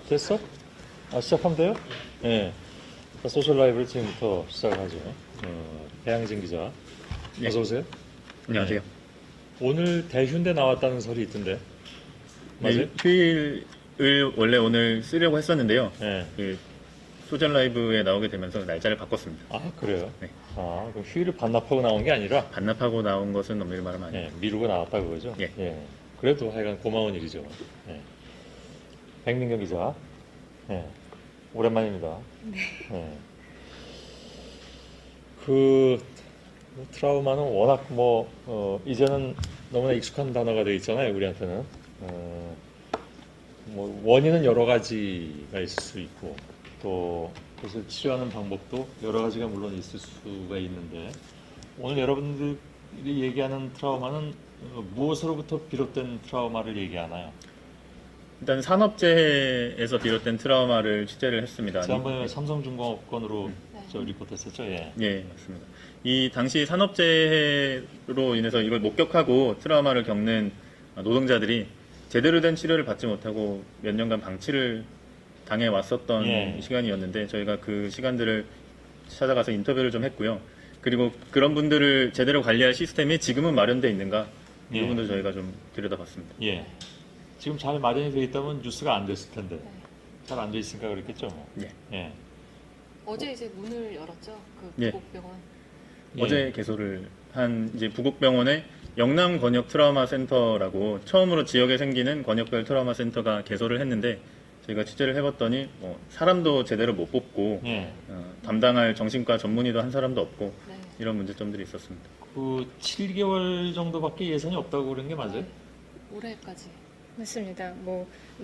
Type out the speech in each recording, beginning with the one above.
됐어? 시작하면 돼요? 네. 자, 소셜 라이브를 지금부터 시작하죠. 배양진 기자. 네. 어서 오세요. 안녕하세요. 오늘 대휴인데 나왔다는 설이 있던데. 맞아요? 네, 휴일을 원래 오늘 쓰려고 했었는데요. 네. 그 소셜 라이브에 나오게 되면서 날짜를 바꿨습니다. 아, 그래요? 네. 그럼 휴일을 반납하고 나온 게 아니라 반납하고 나온 것은 엄밀히 말하면 아니에요. 미루고 나왔다 그거죠? 예. 그래도 하여간 고마운 일이죠. 백민경 기자. 오랜만입니다. 네. 트라우마는 워낙 이제는 너무나 익숙한 단어가 되어 있잖아요, 우리한테는. 원인은 여러 가지가 있을 수 있고, 또 그것을 치료하는 방법도 여러 가지가 물론 있을 수가 있는데, 오늘 여러분들이 얘기하는 트라우마는 무엇으로부터 비롯된 트라우마를 얘기하나요? 일단 산업재해에서 비롯된 트라우마를 취재를 했습니다. 지난번에 삼성중공업 건으로 리포트했었죠. 예, 맞습니다. 이 당시 산업재해로 인해서 이걸 목격하고 트라우마를 겪는 노동자들이 제대로 된 치료를 받지 못하고 몇 년간 방치를 당해 왔었던 시간이었는데 저희가 그 시간들을 찾아가서 인터뷰를 좀 했고요. 그리고 그런 분들을 제대로 관리할 시스템이 지금은 마련되어 있는가 이 부분도 저희가 좀 들여다봤습니다. 지금 잘 마련이 되어 있다면 뉴스가 안 됐을 텐데 잘 안 돼 있으니까 그렇겠죠. 어제 이제 문을 열었죠. 그 예. 부곡병원. 어제 개소를 한 이제 부곡병원의 영남 권역 트라우마 센터라고 처음으로 지역에 생기는 권역별 트라우마 센터가 개소를 했는데 저희가 취재를 해봤더니 사람도 제대로 못 뽑고 담당할 정신과 전문의도 한 사람도 없고 이런 문제점들이 있었습니다. 그 7개월 정도밖에 예산이 없다고 그런 게 맞아요? 올해까지. 맞습니다.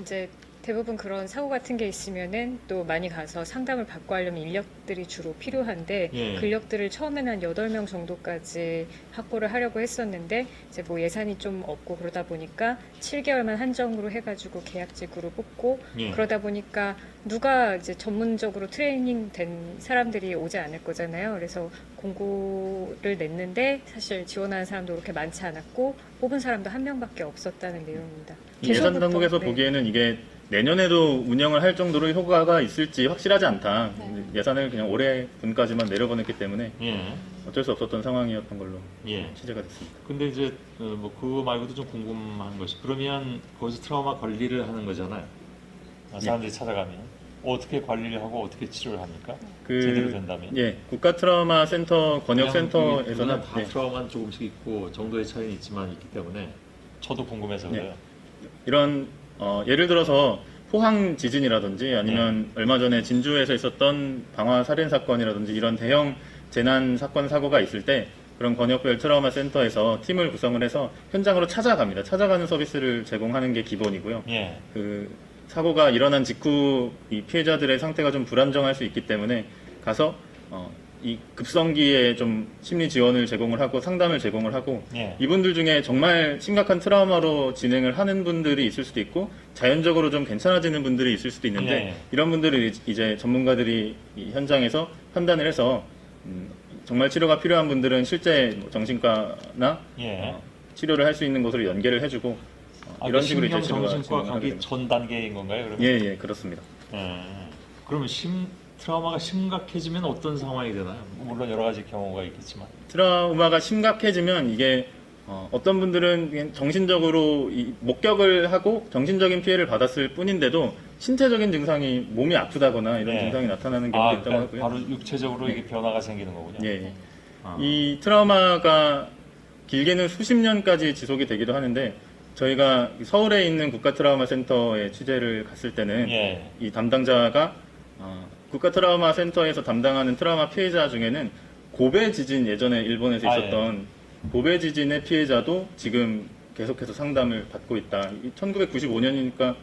이제 대부분 그런 사고 같은 게 있으면은 또 많이 가서 상담을 받고 하려면 인력들이 주로 필요한데 그 인력들을 처음에는 한 8명 정도까지 확보를 하려고 했었는데 이제 예산이 좀 없고 그러다 보니까 7개월만 한정으로 해가지고 계약직으로 뽑고 그러다 보니까 누가 이제 전문적으로 트레이닝 된 사람들이 오지 않을 거잖아요. 그래서 공고를 냈는데 사실 지원하는 사람도 그렇게 많지 않았고 뽑은 사람도 한 명밖에 없었다는 내용입니다. 예산 당국에서 보기에는 이게 내년에도 운영을 할 정도로 효과가 있을지 확실하지 않다. 예산을 그냥 올해 분까지만 내려보냈기 때문에 어쩔 수 없었던 상황이었던 걸로 취재가 됐습니다. 근데 이제 그거 말고도 좀 궁금한 것이 그러면 거기서 트라우마 관리를 하는 거잖아요. 사람들이 찾아가면 어떻게 관리를 하고 어떻게 치료를 합니까? 제대로 된다면? 국가 트라우마 센터 권역 센터에서는 다 트라우마는 조금씩 있고 정도의 차이는 있지만 있기 때문에 저도 궁금해서 그래요. 이런 예를 들어서 포항 지진이라든지 아니면 얼마 전에 진주에서 있었던 방화 살인 사건이라든지 이런 대형 재난 사건 사고가 있을 때 그런 권역별 트라우마 센터에서 팀을 구성을 해서 현장으로 찾아갑니다. 찾아가는 서비스를 제공하는 게 기본이고요. 그 사고가 일어난 직후 이 피해자들의 상태가 좀 불안정할 수 있기 때문에 가서 이 급성기에 좀 심리 지원을 제공을 하고 상담을 제공을 하고 이분들 중에 정말 심각한 트라우마로 진행을 하는 분들이 있을 수도 있고 자연적으로 좀 괜찮아지는 분들이 있을 수도 있는데 이런 분들을 이제 전문가들이 이 현장에서 판단을 해서 정말 치료가 필요한 분들은 실제 정신과나 치료를 할 수 있는 곳으로 연계를 해주고 이런 식으로 이제 치료가 정신과 진행하게 가기 됩니다. 전 단계인 건가요? 그러면? 예, 그렇습니다. 그러면 트라우마가 심각해지면 어떤 상황이 되나요? 물론 여러 가지 경우가 있겠지만. 트라우마가 심각해지면 이게 어떤 분들은 그냥 정신적으로 목격을 하고 정신적인 피해를 받았을 뿐인데도 신체적인 증상이 몸이 아프다거나 이런 증상이 나타나는 경우도 있다고 하고요. 바로 육체적으로 이게 변화가 생기는 거군요. 이 트라우마가 길게는 수십 년까지 지속이 되기도 하는데 저희가 서울에 있는 국가 트라우마 센터에 취재를 갔을 때는 이 담당자가 국가 트라우마 센터에서 담당하는 트라우마 피해자 중에는 고베 지진 예전에 일본에서 있었던 고베 지진의 피해자도 지금 계속해서 상담을 받고 있다. 1995년이니까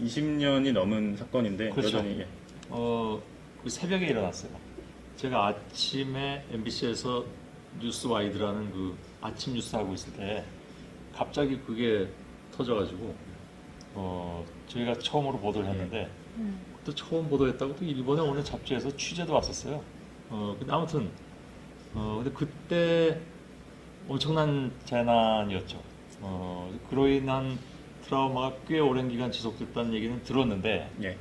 20년이 넘은 사건인데 그렇죠. 여전히 그 새벽에 일어났어요. 제가 아침에 MBC에서 뉴스 와이드라는 그 아침 뉴스 하고 있을 때 갑자기 그게 터져가지고 저희가 처음으로 보도를 했는데 또 처음 보도했다고 또 일본에 오는 잡지에서 취재도 왔었어요. 근데 아무튼 근데 그때 엄청난 재난이었죠. 그로 인한 트라우마가 꽤 오랜 기간 지속됐다는 얘기는 들었는데 예.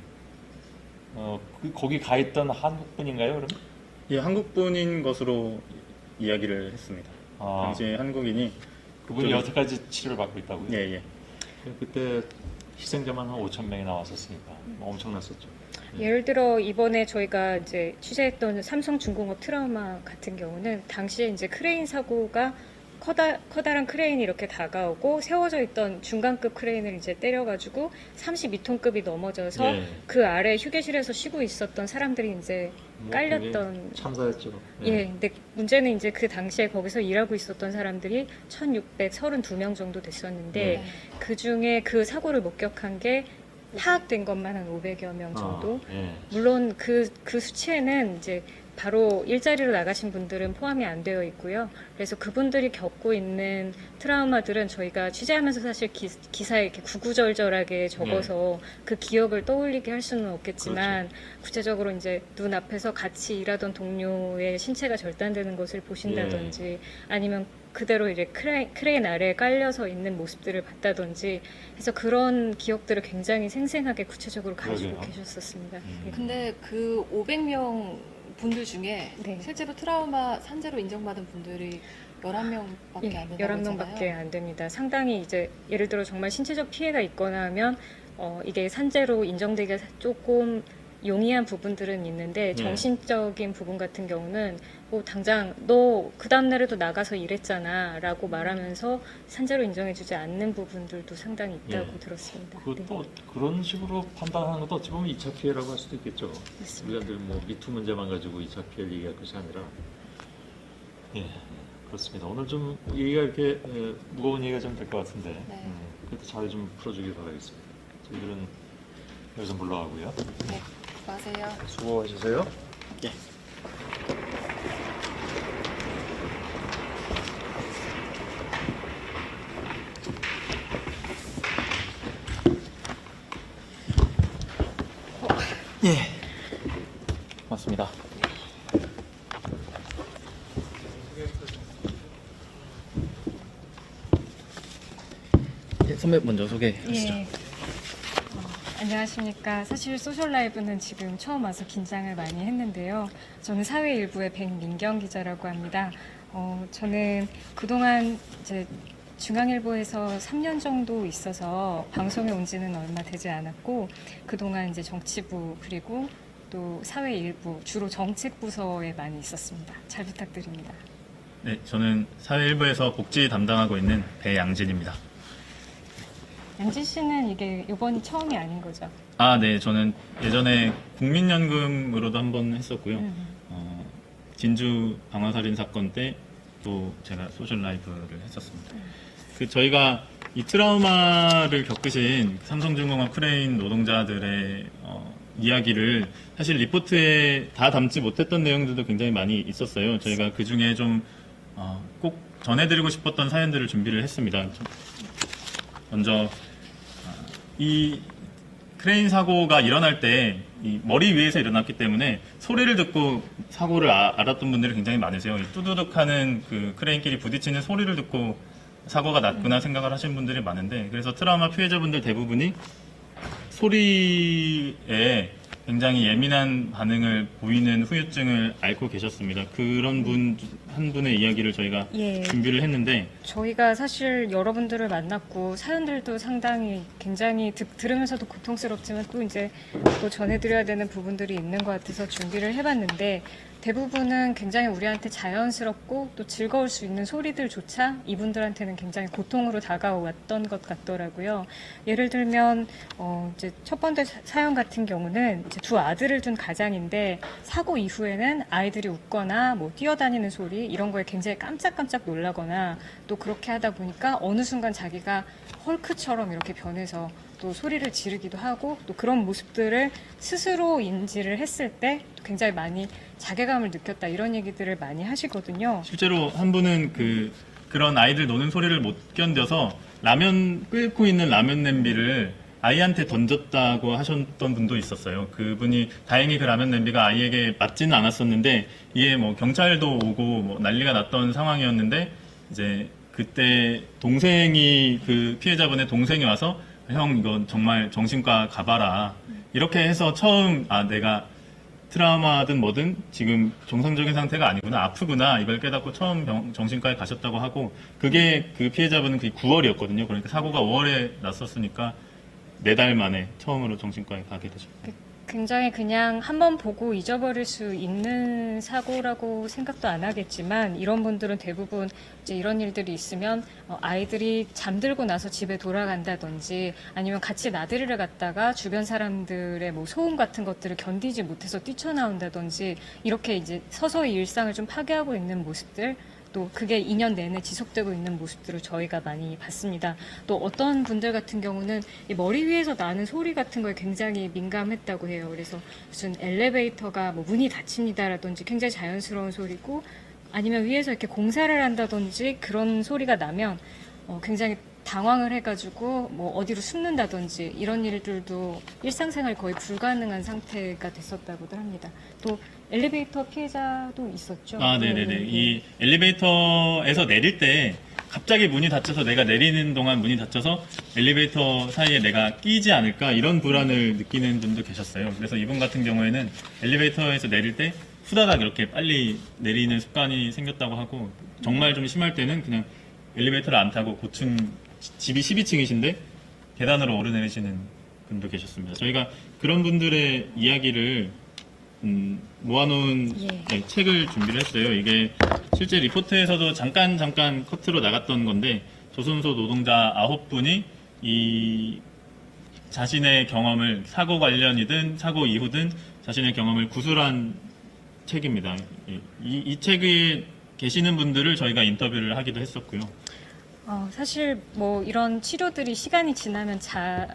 거기 가 있던 한국 분인가요, 그럼? 예, 한국 분인 것으로 이야기를 했습니다. 당시에 한국인이 그분이 저기- 여태까지 치료를 받고 있다고요? 예, 예. 그때 희생자만 한 5천 명이 나왔었으니까 엄청났었죠. 예를 들어 이번에 저희가 이제 취재했던 삼성중공업 트라우마 같은 경우는 당시에 이제 크레인 사고가 커다란 크레인이 이렇게 다가오고 세워져 있던 중간급 크레인을 이제 때려가지고 32톤급이 넘어져서 예. 그 아래 휴게실에서 쉬고 있었던 사람들이 이제 깔렸던. 굉장히 참사였죠. 예, 근데 문제는 이제 그 당시에 거기서 일하고 있었던 사람들이 1,632명 정도 됐었는데 네. 그 중에 그 사고를 목격한 게 파악된 것만 한 500여 명 정도. 예. 물론 그 수치에는 이제 바로 일자리로 나가신 분들은 포함이 안 되어 있고요. 그래서 그분들이 겪고 있는 트라우마들은 저희가 취재하면서 사실 기사에 이렇게 구구절절하게 적어서 그 기억을 떠올리게 할 수는 없겠지만 구체적으로 이제 눈앞에서 같이 일하던 동료의 신체가 절단되는 것을 보신다든지 아니면 그대로 이제 크레인 아래에 깔려서 있는 모습들을 봤다든지 해서 그런 기억들을 굉장히 생생하게 구체적으로 가지고 그러게요. 계셨었습니다. 예. 근데 그 500명 분들 중에 네. 실제로 트라우마 산재로 인정받은 분들이 11명밖에 예, 안 된다고 11명밖에 했잖아요. 안 됩니다. 상당히 이제 예를 들어 정말 신체적 피해가 있거나 하면 이게 산재로 인정되기가 조금 용이한 부분들은 있는데 정신적인 부분 같은 경우는 뭐 당장 너 그 다음날에도 나가서 일했잖아 라고 말하면서 산재로 인정해주지 않는 부분들도 상당히 있다고 예. 들었습니다. 그것도 그런 식으로 판단하는 것도 어찌 보면 2차 피해라고 할 수도 있겠죠. 맞습니다. 우리가 늘 뭐 미투 문제만 가지고 2차 피해를 얘기할 것이 아니라 예, 그렇습니다. 오늘 좀 얘기가 이렇게 무거운 얘기가 좀 될 것 같은데 네. 그것도 잘 좀 풀어주길 바라겠습니다. 저희들은 여기서 물러가고요. 네, 수고하세요. 수고하셨어요. 예. 예. 맞습니다. 예, 선배 먼저 소개하시죠. 예. 안녕하십니까. 사실 소셜 라이브는 지금 처음 와서 긴장을 많이 했는데요. 저는 사회일보의 백민경 기자라고 합니다. 저는 그동안 이제 중앙일보에서 3년 정도 있어서 방송에 온 지는 얼마 되지 않았고 그동안 이제 정치부 그리고 또 사회일부 주로 정책부서에 많이 있었습니다. 잘 부탁드립니다. 네, 저는 사회일보에서 복지 담당하고 있는 배양진입니다. 양진 씨는 이게 이번이 처음이 아닌 거죠? 아, 네, 저는 예전에 국민연금으로도 한번 했었고요. 진주 방화살인 사건 때 또 제가 소셜 라이브를 했었습니다. 저희가 이 트라우마를 겪으신 삼성중공업 크레인 노동자들의 이야기를 사실 리포트에 다 담지 못했던 내용들도 굉장히 많이 있었어요. 저희가 그 중에 좀 꼭 전해드리고 싶었던 사연들을 준비를 했습니다. 먼저 이 크레인 사고가 일어날 때 이 머리 위에서 일어났기 때문에 소리를 듣고 사고를 알았던 분들이 굉장히 많으세요. 이 뚜두둑하는 그 크레인끼리 부딪히는 소리를 듣고 사고가 났구나 생각을 하시는 분들이 많은데 그래서 트라우마 피해자분들 대부분이 소리에 굉장히 예민한 반응을 보이는 후유증을 앓고 계셨습니다. 그런 분 한 분의 이야기를 저희가 예. 준비를 했는데 저희가 사실 여러분들을 만났고 사연들도 상당히 굉장히 들으면서도 고통스럽지만 또 이제 또 전해드려야 되는 부분들이 있는 것 같아서 준비를 해봤는데 대부분은 굉장히 우리한테 자연스럽고 또 즐거울 수 있는 소리들조차 이분들한테는 굉장히 고통으로 다가왔던 것 같더라고요. 예를 들면 이제 첫 번째 사연 같은 경우는 이제 두 아들을 둔 가장인데 사고 이후에는 아이들이 웃거나 뭐 뛰어다니는 소리 이런 거에 굉장히 깜짝깜짝 놀라거나 또 그렇게 하다 보니까 어느 순간 자기가 헐크처럼 이렇게 변해서 또 소리를 지르기도 하고 또 그런 모습들을 스스로 인지를 했을 때 굉장히 많이 자괴감을 느꼈다 이런 얘기들을 많이 하시거든요. 실제로 한 분은 그런 아이들 노는 소리를 못 견뎌서 라면 끓고 있는 라면 냄비를 아이한테 던졌다고 하셨던 분도 있었어요. 그분이 다행히 그 라면 냄비가 아이에게 맞지는 않았었는데 이게 뭐 경찰도 오고 뭐 난리가 났던 상황이었는데 이제 그때 동생이 그 피해자분의 동생이 와서 형 이건 정말 정신과 가봐라 이렇게 해서 처음 내가 트라우마든 뭐든 지금 정상적인 상태가 아니구나 아프구나 이걸 깨닫고 처음 정신과에 가셨다고 하고 그게 그 피해자분은 그게 9월이었거든요. 그러니까 사고가 5월에 났었으니까 4달 만에 처음으로 정신과에 가게 되죠. 굉장히 그냥 한번 보고 잊어버릴 수 있는 사고라고 생각도 안 하겠지만 이런 분들은 대부분 이제 이런 일들이 있으면 아이들이 잠들고 나서 집에 돌아간다든지 아니면 같이 나들이를 갔다가 주변 사람들의 뭐 소음 같은 것들을 견디지 못해서 뛰쳐나온다든지 이렇게 이제 서서히 일상을 좀 파괴하고 있는 모습들 또 그게 2년 내내 지속되고 있는 모습들을 저희가 많이 봤습니다. 또 어떤 분들 같은 경우는 이 머리 위에서 나는 소리 같은 거에 굉장히 민감했다고 해요. 그래서 무슨 엘리베이터가 뭐 문이 닫힙니다라든지 굉장히 자연스러운 소리고 아니면 위에서 이렇게 공사를 한다든지 그런 소리가 나면 굉장히 당황을 해가지고 뭐 어디로 숨는다든지 이런 일들도 일상생활 거의 불가능한 상태가 됐었다고들 합니다. 또 엘리베이터 피해자도 있었죠. 네네네. 이 엘리베이터에서 내릴 때 갑자기 문이 닫혀서 내가 내리는 동안 문이 닫혀서 엘리베이터 사이에 내가 끼지 않을까 이런 불안을 느끼는 분도 계셨어요. 그래서 이분 같은 경우에는 엘리베이터에서 내릴 때 후다닥 이렇게 빨리 내리는 습관이 생겼다고 하고 정말 좀 심할 때는 그냥 엘리베이터를 안 타고 고층 집이 12층이신데 계단으로 오르내리시는 분도 계셨습니다. 저희가 그런 분들의 이야기를 모아놓은 책을 준비를 했어요. 이게 실제 리포트에서도 잠깐 커트로 나갔던 건데 조선소 노동자 9분이 이 자신의 경험을 사고 관련이든 사고 이후든 자신의 경험을 구술한 책입니다. 이 책에 계시는 분들을 저희가 인터뷰를 하기도 했었고요. 사실 뭐 이런 치료들이 시간이 지나면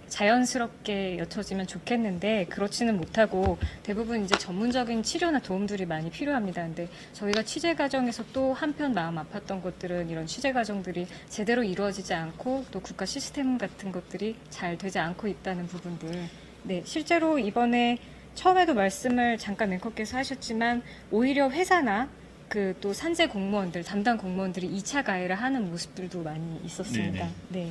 자연스럽게 옅어지면 좋겠는데 그렇지는 못하고 대부분 이제 전문적인 치료나 도움들이 많이 필요합니다. 근데 저희가 취재 과정에서 또 한편 마음 아팠던 것들은 이런 취재 과정들이 제대로 이루어지지 않고 또 국가 시스템 같은 것들이 잘 되지 않고 있다는 부분들. 네, 실제로 이번에 처음에도 말씀을 잠깐 앵커께서 하셨지만 오히려 회사나 그 또 산재 공무원들, 담당 공무원들이 2차 가해를 하는 모습들도 많이 있었습니다. 네.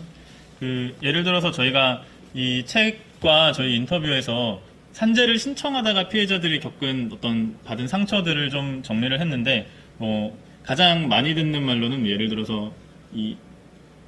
예를 들어서 저희가 이 책과 저희 인터뷰에서 산재를 신청하다가 피해자들이 겪은 어떤 받은 상처들을 좀 정리를 했는데 뭐 가장 많이 듣는 말로는 예를 들어서 이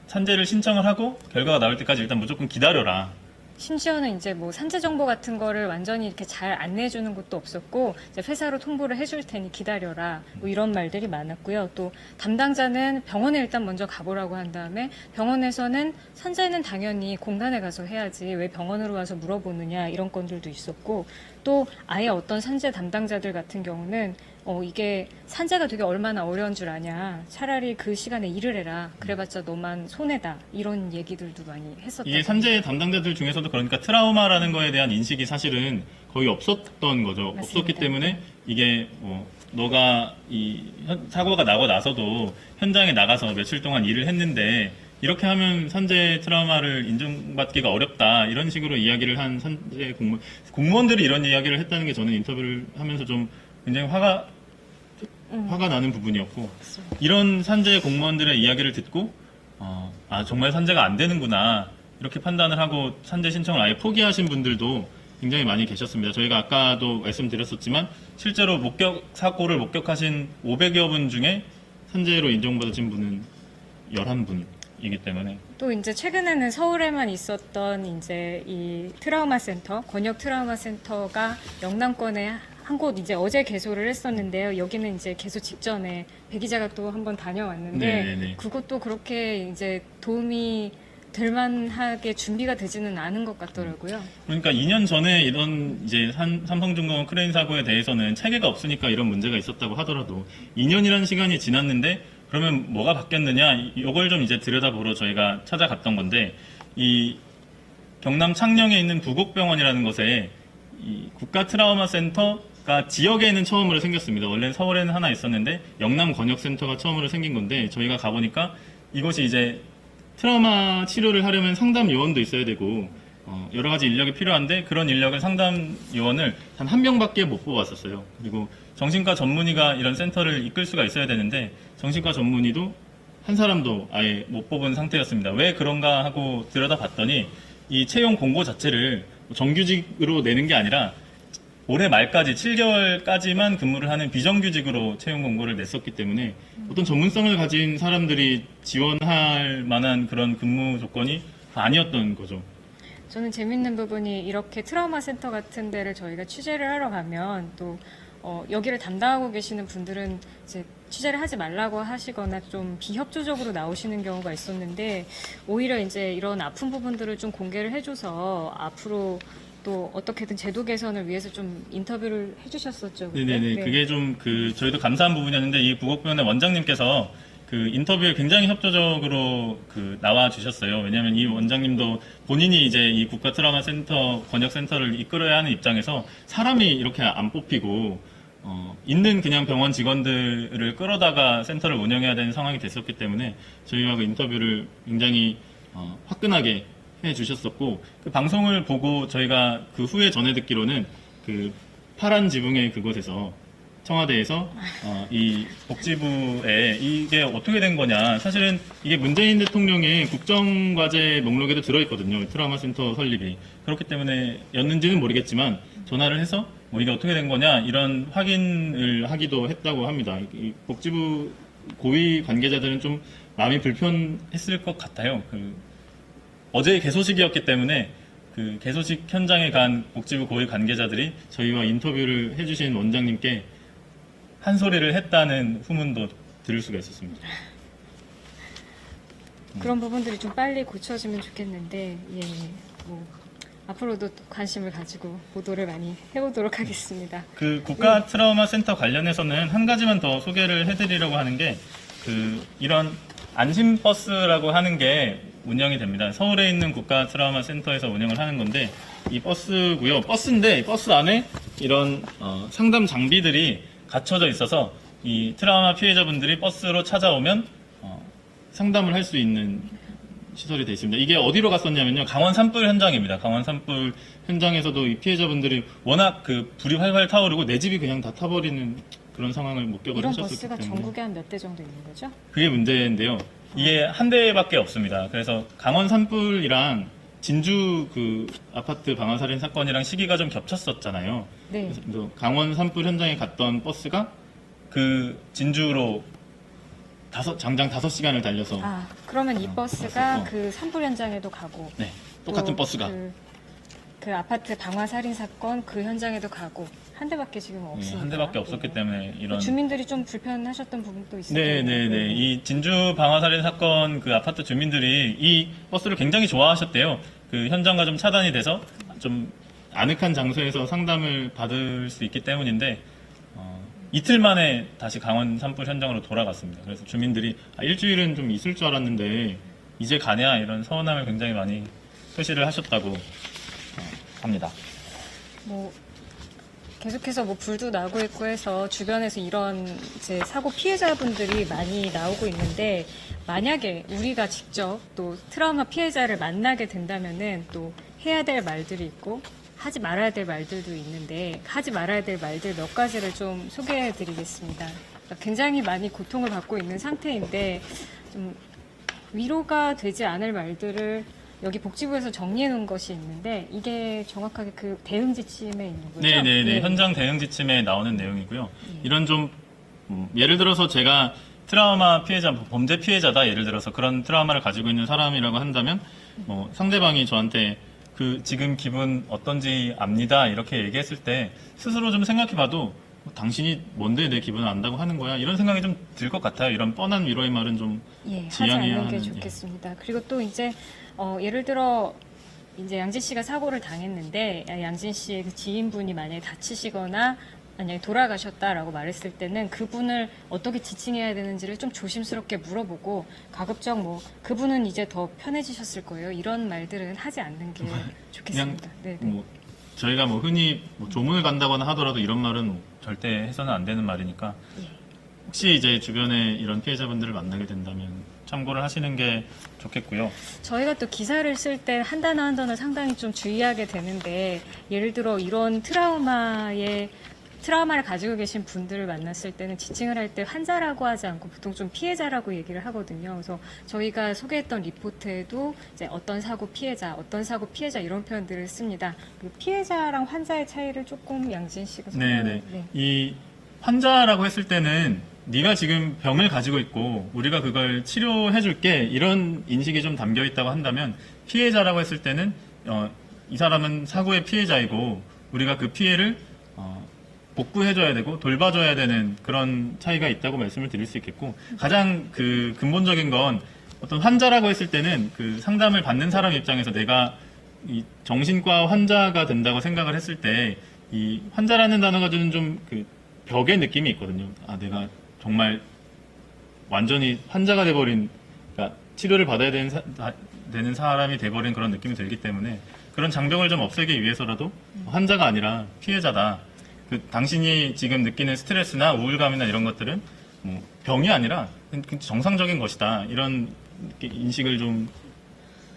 산재를 신청을 하고 결과가 나올 때까지 일단 무조건 기다려라. 심지어는 이제 뭐 산재 정보 같은 거를 완전히 이렇게 잘 안내해주는 것도 없었고 이제 회사로 통보를 해줄 테니 기다려라 뭐 이런 말들이 많았고요. 또 담당자는 병원에 일단 먼저 가보라고 한 다음에 병원에서는 산재는 당연히 공단에 가서 해야지 왜 병원으로 와서 물어보느냐 이런 건들도 있었고 또 아예 어떤 산재 담당자들 같은 경우는 이게 산재가 되게 얼마나 어려운 줄 아냐. 차라리 그 시간에 일을 해라. 그래봤자 너만 손해다. 이런 얘기들도 많이 했었다. 이게 산재 담당자들 중에서도 그러니까 트라우마라는 거에 대한 인식이 사실은 거의 없었던 거죠. 맞습니다. 없었기 때문에 이게 너가 이 사고가 나고 나서도 현장에 나가서 며칠 동안 일을 했는데 이렇게 하면 산재 트라우마를 인정받기가 어렵다. 이런 식으로 이야기를 한 산재 공무원들이 이런 이야기를 했다는 게 저는 인터뷰를 하면서 좀 굉장히 화가 나는 부분이었고 이런 산재 공무원들의 이야기를 듣고 정말 산재가 안 되는구나 이렇게 판단을 하고 산재 신청을 아예 포기하신 분들도 굉장히 많이 계셨습니다. 저희가 아까도 말씀드렸었지만 실제로 사고를 목격하신 500여 분 중에 산재로 인정받으신 분은 11분이기 때문에 또 이제 최근에는 서울에만 있었던 이제 이 트라우마 센터, 권역 트라우마 센터가 영남권에 한 곳 이제 어제 개소를 했었는데요. 여기는 이제 개소 직전에 배 기자가 또 한번 다녀왔는데 네네네. 그것도 그렇게 이제 도움이 될 만하게 준비가 되지는 않은 것 같더라고요. 그러니까 2년 전에 이런 이제 삼성중공업 크레인 사고에 대해서는 체계가 없으니까 이런 문제가 있었다고 하더라도 2년이라는 시간이 지났는데 그러면 뭐가 바뀌었느냐 이걸 좀 이제 들여다보러 저희가 찾아갔던 건데 이 경남 창녕에 있는 부곡병원이라는 곳에 이 국가 트라우마 센터가 지역에는 처음으로 생겼습니다. 원래는 서울에는 하나 있었는데 영남 권역센터가 처음으로 생긴 건데 저희가 가보니까 이곳이 이제 트라우마 치료를 하려면 상담 요원도 있어야 되고 여러 가지 인력이 필요한데 그런 인력을 상담 요원을 단 한 명밖에 못 뽑았었어요. 그리고 정신과 전문의가 이런 센터를 이끌 수가 있어야 되는데 정신과 전문의도 한 사람도 아예 못 뽑은 상태였습니다. 왜 그런가 하고 들여다봤더니 이 채용 공고 자체를 정규직으로 내는 게 아니라 올해 말까지 7개월까지만 근무를 하는 비정규직으로 채용 공고를 냈었기 때문에 어떤 전문성을 가진 사람들이 지원할 만한 그런 근무 조건이 아니었던 거죠. 저는 재밌는 부분이 이렇게 트라우마 센터 같은 데를 저희가 취재를 하러 가면 또 여기를 담당하고 계시는 분들은 이제 취재를 하지 말라고 하시거나 좀 비협조적으로 나오시는 경우가 있었는데 오히려 이제 이런 아픈 부분들을 좀 공개를 해줘서 앞으로 또 어떻게든 제도 개선을 위해서 좀 인터뷰를 해주셨었죠. 그때? 네네네. 네. 그게 좀 저희도 감사한 부분이었는데 이 부곡병원의 원장님께서 그 인터뷰에 굉장히 협조적으로 나와 주셨어요. 왜냐하면 이 원장님도 본인이 이제 이 국가 트라우마 센터 권역 센터를 이끌어야 하는 입장에서 사람이 이렇게 안 뽑히고 있는 그냥 병원 직원들을 끌어다가 센터를 운영해야 되는 상황이 됐었기 때문에 저희와 그 인터뷰를 굉장히 화끈하게 해 주셨었고 그 방송을 보고 저희가 그 후에 전해 듣기로는 그 파란 지붕의 그곳에서 청와대에서 이 복지부에 이게 어떻게 된 거냐. 사실은 이게 문재인 대통령의 국정과제 목록에도 들어있거든요. 트라우마 센터 설립이. 그렇기 때문에 였는지는 모르겠지만 전화를 해서 뭐 이게 어떻게 된 거냐 이런 확인을 하기도 했다고 합니다. 이 복지부 고위 관계자들은 좀 마음이 불편했을 것 같아요. 어제 개소식이었기 때문에 그 개소식 현장에 간 복지부 고위 관계자들이 저희와 인터뷰를 해주신 원장님께 한 소리를 했다는 후문도 들을 수가 있었습니다. 그런 부분들이 좀 빨리 고쳐지면 좋겠는데 뭐 앞으로도 관심을 가지고 보도를 많이 해보도록 하겠습니다. 그 국가 트라우마 센터 관련해서는 한 가지만 더 소개를 해드리려고 하는 게 이런 안심버스라고 하는 게 운영이 됩니다. 서울에 있는 국가 트라우마 센터에서 운영을 하는 건데 이 버스고요. 버스인데 버스 안에 이런 상담 장비들이 갖춰져 있어서 이 트라우마 피해자분들이 버스로 찾아오면 상담을 할 수 있는 시설이 되어 있습니다. 이게 어디로 갔었냐면요. 강원 산불 현장입니다. 강원 산불 현장에서도 이 피해자분들이 워낙 불이 활활 타오르고 내 집이 그냥 다 타버리는 그런 상황을 목격을 이런 하셨기 버스가 때문에 전국에 한 몇 대 정도 있는 거죠? 그게 문제인데요. 이게 한 대밖에 없습니다. 그래서 강원 산불이랑 진주 아파트 방화 살인 사건이랑 시기가 좀 겹쳤었잖아요. 네. 그래서 강원 산불 현장에 갔던 버스가 진주로 장장 5시간을 달려서 그러면 이 버스가 갔었고. 그 산불 현장에도 가고 네, 똑같은 또 버스가 그 아파트 방화 살인 사건 그 현장에도 가고 한 대밖에 지금 없으니까 한 대밖에 없었기 때문에 이런 주민들이 좀 불편하셨던 부분도 있을 네네네. 텐데. 이 진주 방화살인 사건 아파트 주민들이 이 버스를 굉장히 좋아하셨대요. 현장과 좀 차단이 돼서 좀 아늑한 장소에서 상담을 받을 수 있기 때문인데 이틀 만에 다시 강원 산불 현장으로 돌아갔습니다. 그래서 주민들이 일주일은 좀 있을 줄 알았는데 이제 가냐 이런 서운함을 굉장히 많이 표시를 하셨다고 합니다. 뭐 계속해서 불도 나고 있고 해서 주변에서 이런 이제 사고 피해자분들이 많이 나오고 있는데 만약에 우리가 직접 또 트라우마 피해자를 만나게 된다면은 또 해야 될 말들이 있고 하지 말아야 될 말들도 있는데 하지 말아야 될 말들 몇 가지를 좀 소개해 드리겠습니다. 그러니까 굉장히 많이 고통을 받고 있는 상태인데 좀 위로가 되지 않을 말들을 여기 복지부에서 정리해 놓은 것이 있는데 이게 정확하게 대응 지침에 있는 거죠? 네네네. 네. 현장 대응 지침에 나오는 내용이고요. 이런 예를 들어서 제가 트라우마 피해자, 범죄 피해자다 예를 들어서 그런 트라우마를 가지고 있는 사람이라고 한다면 상대방이 저한테 지금 기분 어떤지 압니다 이렇게 얘기했을 때 스스로 좀 생각해봐도 당신이 뭔데 내 기분을 안다고 하는 거야 이런 생각이 좀 들 것 같아요. 이런 뻔한 위로의 말은 좀 하지 지양해야 않는 게 하는, 좋겠습니다. 그리고 또 이제 예를 들어 이제 양진 씨가 사고를 당했는데 양진 씨의 지인분이 만약에 다치시거나 만약에 돌아가셨다라고 말했을 때는 그분을 어떻게 지칭해야 되는지를 좀 조심스럽게 물어보고 가급적 그분은 이제 더 편해지셨을 거예요. 이런 말들은 하지 않는 게 좋겠습니다. 네. 저희가 흔히 조문을 간다거나 하더라도 이런 말은 절대 해서는 안 되는 말이니까 혹시 이제 주변에 이런 피해자분들을 만나게 된다면 참고를 하시는 게 좋겠고요. 저희가 또 기사를 쓸 때 한 단어 한 단어 상당히 좀 주의하게 되는데 예를 들어 이런 트라우마를 가지고 계신 분들을 만났을 때는 지칭을 할 때 환자라고 하지 않고 보통 좀 피해자라고 얘기를 하거든요. 그래서 저희가 소개했던 리포트에도 이제 어떤 사고 피해자 이런 표현들을 씁니다. 그 피해자랑 환자의 차이를 조금 양진 씨가 네네. 이 환자라고 했을 때는 네가 지금 병을 가지고 있고 우리가 그걸 치료해 줄게 이런 인식이 좀 담겨 있다고 한다면 피해자라고 했을 때는 이 사람은 사고의 피해자이고 우리가 그 피해를 복구해줘야 되고 돌봐줘야 되는 그런 차이가 있다고 말씀을 드릴 수 있겠고 가장 그 근본적인 건 어떤 환자라고 했을 때는 그 상담을 받는 사람 입장에서 내가 이 정신과 환자가 된다고 생각을 했을 때 이 환자라는 단어가 주는 좀 그 벽의 느낌이 있거든요. 아, 내가 정말 완전히 환자가 돼버린, 그러니까 치료를 받아야 되는 사람이 돼버린 그런 느낌이 들기 때문에 그런 장벽을 좀 없애기 위해서라도 환자가 아니라 피해자다. 그 당신이 지금 느끼는 스트레스나 우울감이나 이런 것들은 뭐 병이 아니라 정상적인 것이다. 이런 인식을 좀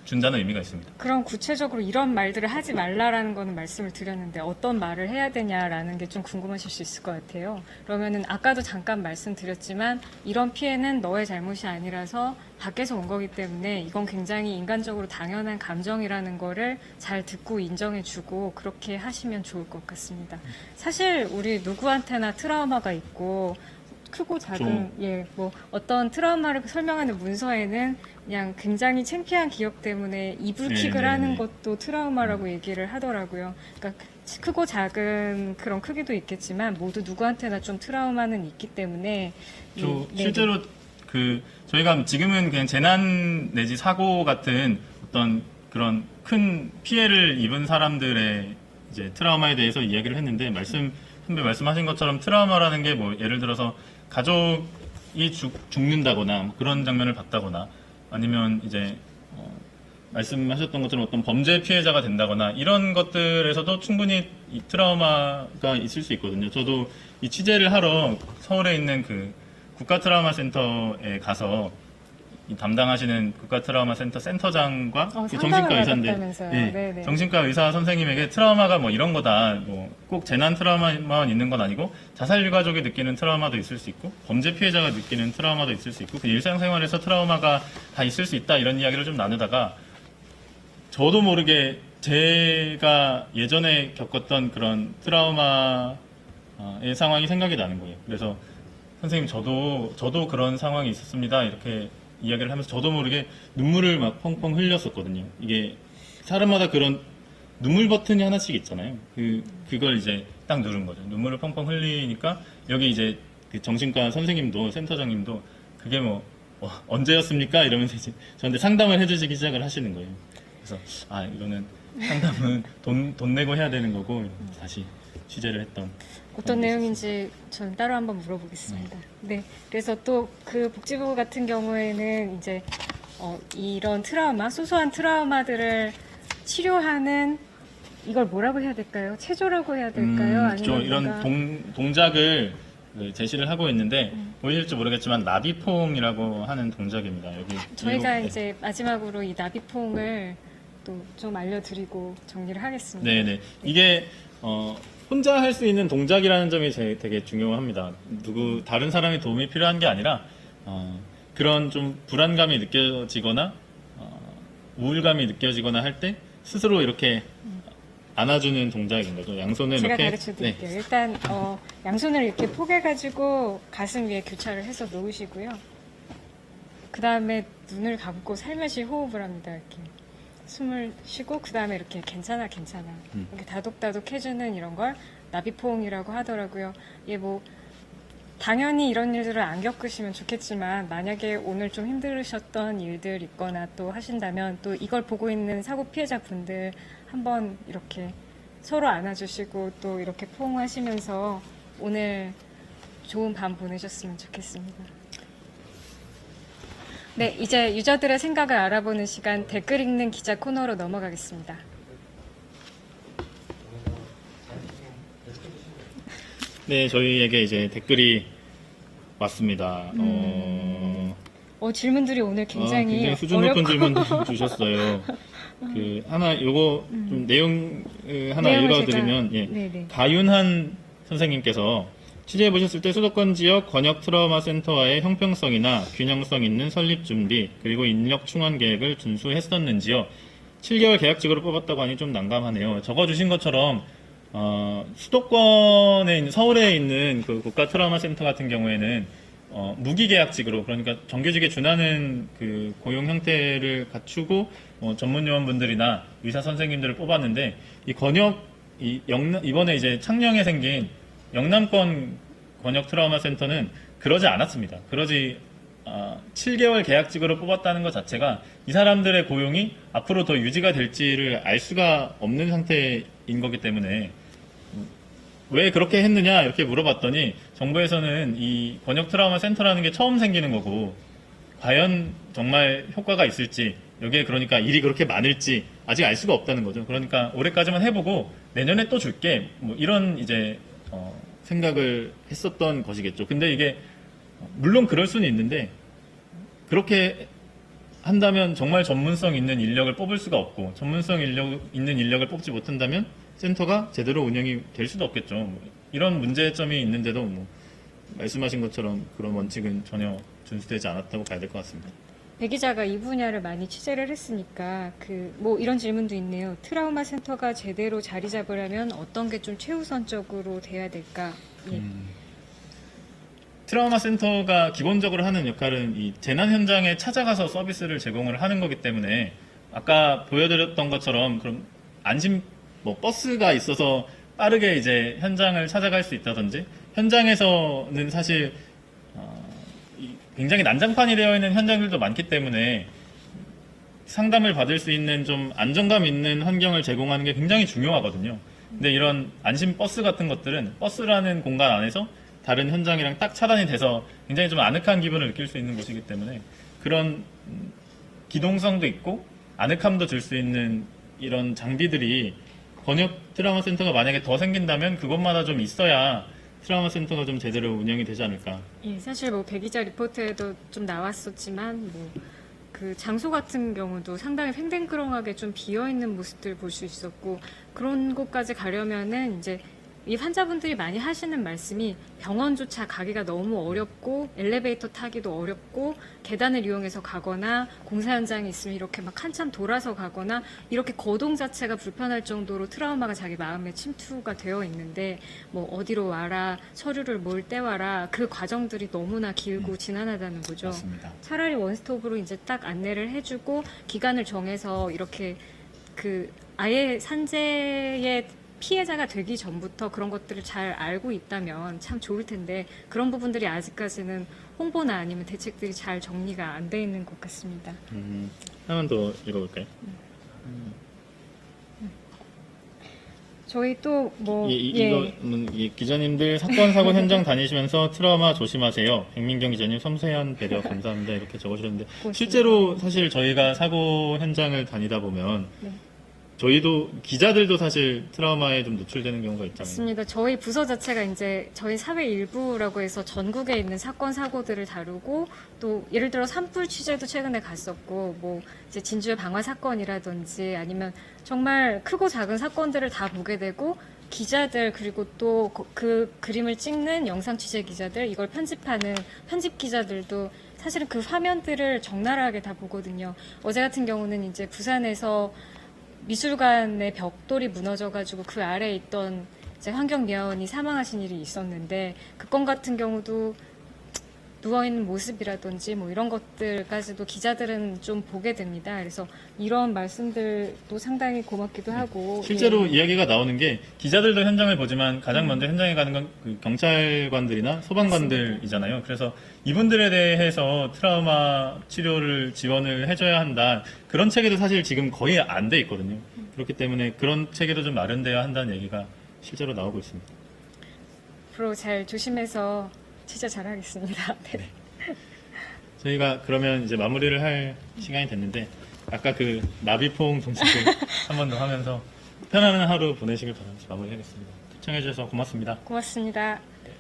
준다는 의미가 있습니다. 그럼 구체적으로 이런 말들을 하지 말라라는 거는 말씀을 드렸는데 어떤 말을 해야 되냐라는 게 좀 궁금하실 수 있을 것 같아요. 그러면은 아까도 잠깐 말씀드렸지만 이런 피해는 너의 잘못이 아니라서 밖에서 온 거기 때문에 이건 굉장히 인간적으로 당연한 감정이라는 거를 잘 듣고 인정해주고 그렇게 하시면 좋을 것 같습니다. 사실 우리 누구한테나 트라우마가 있고 크고 작은 뭐 어떤 트라우마를 설명하는 문서에는 그냥 굉장히 창피한 기억 때문에 이불킥을 하는 것도 트라우마라고 얘기를 하더라고요. 그러니까 크고 작은 그런 크기도 있겠지만 모두 누구한테나 좀 트라우마는 있기 때문에 실제로 그 저희가 지금은 그냥 재난 내지 사고 같은 어떤 그런 큰 피해를 입은 사람들의 이제 트라우마에 대해서 이야기를 했는데 선배 말씀하신 것처럼 트라우마라는 게 뭐 예를 들어서 가족이 죽는다거나 뭐 그런 장면을 봤다거나 아니면 이제 말씀하셨던 것처럼 어떤 범죄 피해자가 된다거나 이런 것들에서도 충분히 이 트라우마가 있을 수 있거든요. 저도 이 취재를 하러 서울에 있는 그 국가 트라우마 센터에 가서 이 담당하시는 국가 트라우마 센터 센터장과 정신과 의사인데 정신과 의사 선생님에게 트라우마가 뭐 이런 거다, 뭐 꼭 재난 트라우마만 있는 건 아니고 자살 유가족이 느끼는 트라우마도 있을 수 있고 범죄 피해자가 느끼는 트라우마도 있을 수 있고 그 일상생활에서 트라우마가 다 있을 수 있다 이런 이야기를 좀 나누다가 저도 모르게 제가 예전에 겪었던 그런 트라우마의 상황이 생각이 나는 거예요. 그래서 선생님 저도 그런 상황이 있었습니다 이렇게 이야기를 하면서 저도 모르게 눈물을 막 펑펑 흘렸었거든요. 이게 사람마다 그런 눈물 버튼이 하나씩 있잖아요. 그걸 이제 딱 누른 거죠. 눈물을 펑펑 흘리니까 여기 이제 그 정신과 선생님도 센터장님도 그게 뭐 언제였습니까? 이러면서 이제 저한테 상담을 해주시기 시작을 하시는 거예요. 그래서 이거는 상담은 돈 내고 해야 되는 거고 이러면서 다시 취재를 했던. 어떤 내용인지 저는 따로 한번 물어보겠습니다. 네. 그래서 또 그 복지부 같은 경우에는 이제 이런 트라우마, 소소한 트라우마들을 치료하는 이걸 뭐라고 해야 될까요? 체조라고 해야 될까요? 아니면 이런 동작을 제시를 하고 있는데 보이실지 모르겠지만 나비퐁이라고 하는 동작입니다. 여기 저희가 이제 마지막으로 이 나비퐁을 또 좀 알려드리고 정리를 하겠습니다. 네네. 이게 혼자 할 수 있는 동작이라는 점이 되게 중요합니다. 다른 사람의 도움이 필요한 게 아니라 그런 좀 불안감이 느껴지거나 우울감이 느껴지거나 할 때 스스로 이렇게 안아주는 동작인 거죠. 양손을 제가 이렇게 가르쳐 드릴게요. 일단 양손을 이렇게 포개가지고 가슴 위에 교차를 해서 놓으시고요. 그 다음에 눈을 감고 살며시 호흡을 합니다. 이렇게 숨을 쉬고 그 다음에 이렇게 괜찮아 이렇게 다독다독 해주는 이런 걸 나비포옹이라고 하더라고요. 뭐 당연히 이런 일들을 안 겪으시면 좋겠지만 만약에 오늘 좀 힘들으셨던 일들 있거나 또 하신다면 또 이걸 보고 있는 사고 피해자분들 한번 이렇게 서로 안아주시고 또 이렇게 포옹하시면서 오늘 좋은 밤 보내셨으면 좋겠습니다. 네, 이제 유저들의 생각을 알아보는 시간 댓글 읽는 기자 코너로 넘어가겠습니다. 네, 저희에게 이제 댓글이 왔습니다. 질문들이 오늘 굉장히 수준 높은 질문들 주셨어요. 그 하나 요거 좀 내용 하나 내용을 읽어드리면 제가- 예. 네네. 가윤한 선생님께서 취재해 보셨을 때 수도권 지역 권역 트라우마 센터와의 형평성이나 균형성 있는 설립 준비 그리고 인력 충원 계획을 준수했었는지요? 7개월 계약직으로 뽑았다고 하니 좀 난감하네요. 적어주신 것처럼 수도권에 있는 서울에 있는 그 국가 트라우마 센터 같은 경우에는 무기계약직으로 그러니까 정규직에 준하는 그 고용 형태를 갖추고 전문 요원분들이나 의사 선생님들을 뽑았는데 이 권역 이번에 이제 창녕에 생긴 영남권 권역 트라우마 센터는 그러지 않았습니다. 7개월 계약직으로 뽑았다는 것 자체가 이 사람들의 고용이 앞으로 더 유지가 될지를 알 수가 없는 상태인 거기 때문에 왜 그렇게 했느냐 이렇게 물어봤더니 정부에서는 이 권역 트라우마 센터라는 게 처음 생기는 거고 과연 정말 효과가 있을지 여기에 그러니까 일이 그렇게 많을지 아직 알 수가 없다는 거죠. 그러니까 올해까지만 해보고 내년에 또 줄게 뭐 이런 이제 생각을 했었던 것이겠죠. 근데 이게 물론 그럴 수는 있는데 그렇게 한다면 정말 전문성 있는 인력을 뽑을 수가 없고 전문성 있는 인력을 뽑지 못한다면 센터가 제대로 운영이 될 수도 없겠죠. 뭐 이런 문제점이 있는데도 뭐 말씀하신 것처럼 그런 원칙은 전혀 준수되지 않았다고 봐야 될 것 같습니다. 배 기자가 이 분야를 많이 취재를 했으니까 뭐 이런 질문도 있네요. 트라우마 센터가 제대로 자리 잡으려면 어떤 게 좀 최우선적으로 돼야 될까? 예. 트라우마 센터가 기본적으로 하는 역할은 이 재난 현장에 찾아가서 서비스를 제공을 하는 거기 때문에 아까 보여드렸던 것처럼 그럼 안심 버스가 있어서 빠르게 이제 현장을 찾아갈 수 있다든지 현장에서는 사실 굉장히 난장판이 되어 있는 현장들도 많기 때문에 상담을 받을 수 있는 좀 안정감 있는 환경을 제공하는 게 굉장히 중요하거든요. 근데 이런 안심 버스 같은 것들은 버스라는 공간 안에서 다른 현장이랑 딱 차단이 돼서 굉장히 좀 아늑한 기분을 느낄 수 있는 곳이기 때문에 그런 기동성도 있고 아늑함도 줄 수 있는 이런 장비들이 권역 트라우마 센터가 만약에 더 생긴다면 그것마다 좀 있어야 트라우마 센터가 좀 제대로 운영이 되지 않을까. 예, 사실 뭐 배 기자 리포트에도 좀 나왔었지만 그 장소 같은 경우도 상당히 팽팽그렁하게 좀 비어 있는 모습들 볼 수 있었고 그런 곳까지 가려면은 이제 이 환자분들이 많이 하시는 말씀이 병원조차 가기가 너무 어렵고 엘리베이터 타기도 어렵고 계단을 이용해서 가거나 공사 현장이 있으면 이렇게 막 한참 돌아서 가거나 이렇게 거동 자체가 불편할 정도로 트라우마가 자기 마음에 침투가 되어 있는데 뭐 어디로 와라 서류를 뭘 떼와라 그 과정들이 너무나 길고 지난하다는 거죠. 맞습니다. 차라리 원스톱으로 이제 딱 안내를 해주고 기간을 정해서 이렇게 아예 산재의 피해자가 되기 전부터 그런 것들을 잘 알고 있다면 참 좋을 텐데 그런 부분들이 아직까지는 홍보나 아니면 대책들이 잘 정리가 안 돼 있는 것 같습니다. 하나만 더 읽어볼까요? 저희 또 이 기자님들 사건 사고 현장 다니시면서 트라우마 조심하세요. 백민경 기자님 섬세한 배려 감사합니다. 이렇게 적어주셨는데 실제로 사실 저희가 사고 현장을 다니다 보면 저희도 기자들도 사실 트라우마에 좀 노출되는 경우가 있잖아요. 맞습니다. 저희 부서 자체가 이제 저희 사회 일부라고 해서 전국에 있는 사건 사고들을 다루고 또 예를 들어 산불 취재도 최근에 갔었고 뭐 이제 진주의 방화 사건이라든지 아니면 정말 크고 작은 사건들을 다 보게 되고 기자들 그리고 또 그 그림을 찍는 영상 취재 기자들 이걸 편집하는 편집 기자들도 사실은 그 화면들을 적나라하게 다 보거든요. 어제 같은 경우는 이제 부산에서 미술관의 벽돌이 무너져가지고 그 아래에 있던 이제 환경미화원이 사망하신 일이 있었는데 그 건 같은 경우도 누워있는 모습이라든지 뭐 이런 것들까지도 기자들은 좀 보게 됩니다. 그래서 이런 말씀들도 상당히 고맙기도 하고 실제로 이야기가 나오는 게 기자들도 현장을 보지만 가장 먼저 현장에 가는 건 그 경찰관들이나 소방관들이잖아요. 그래서 이분들에 대해서 트라우마 치료를 지원을 해줘야 한다. 그런 체계도 사실 지금 거의 안 돼 있거든요. 그렇기 때문에 그런 체계도 좀 마련돼야 한다는 얘기가 실제로 나오고 있습니다. 앞으로 잘 조심해서 진짜 잘하겠습니다. 네. 저희가 그러면 이제 마무리를 할 시간이 됐는데 아까 그 나비포옹 동작을 한 번 더 하면서 편안한 하루 보내시길 바라면서 마무리하겠습니다. 시청해주셔서 고맙습니다. 고맙습니다. 네.